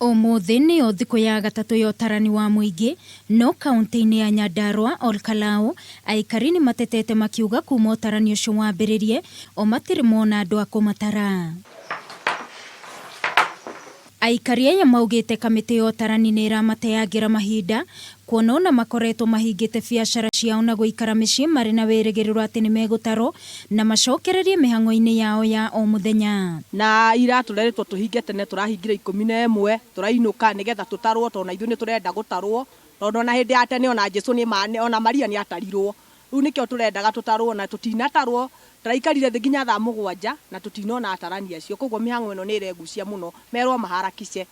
Umuthi nio thiku ya gatatu ya utarani wa muingi no kaunti-ini ya Nyandarua Ol Kalou aikari nimatetete makiuga kuma utarani ucio wambiriirie o matiri mona andu a kumatara. Aikari aya maugite kamiti ya utarani ni iramateangira mahinda kwona makoretwo mahingite biacara ciao na guikara micii mari na wirigiriro ati ni megutarwo na macokererie mihango-ini yao ya o muthenya. Na ira tureretwo tuhinge tene turahingira 11 turainuka nigetha tutarwo tona ithu ni turenda gutarwo tondu na hindi ya tene ona Jesu ni ona Maria ni atarirwo riu nikio turendaga tutarwo na tutinatarwo turaikarire thi nginya thaa 7 na tutinona atarani acio koguo mihango ino ni iregucia muno merwo maharakice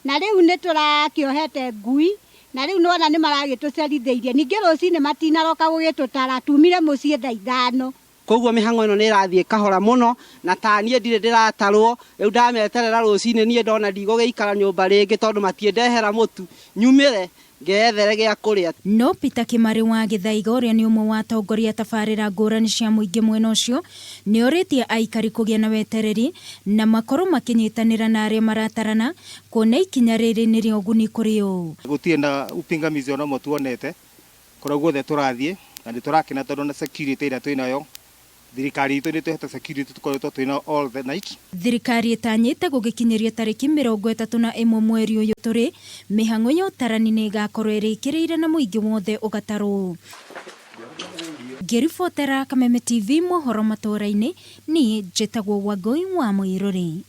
na riu ni turakiohete ngui na riu nona ni maragituceritheirie ningi rucini matinaroka gugitutara tumire mucii thaa 5 koguo mihango ino ni irathie kahora muno na tanie ndire ndiratarwo riu ndameterera rucini nie ndona ndigugikara nyumba ringi tondu matiendehera mutu nyumire ngethere gia kuria. No Peter Kimari wa Githaiga uria ni umwe wa atongoria tabarira ngurani cia muingi mwena ucio ni oritie aikari kugia na wetereri na makoro makinyitanira na aria maratarana kuona ikinya riri ni rio guni kuri o. Gutie na upingamizi ona mutuonete kora guothe turathie na nditurakena tondu na security ira twinayo thirikari itu ni tuhete security tukoretwo twina all the night. Thirikari itanyite gugikinyiria tariki 31 mweri uyu turi mihango ya utarani ni igakorwo irikireire na muingi wothe ugatarwo. Ngiribotera Kameme TV mohoro matura-ini ni njitagwo Wangui wa Muiruri.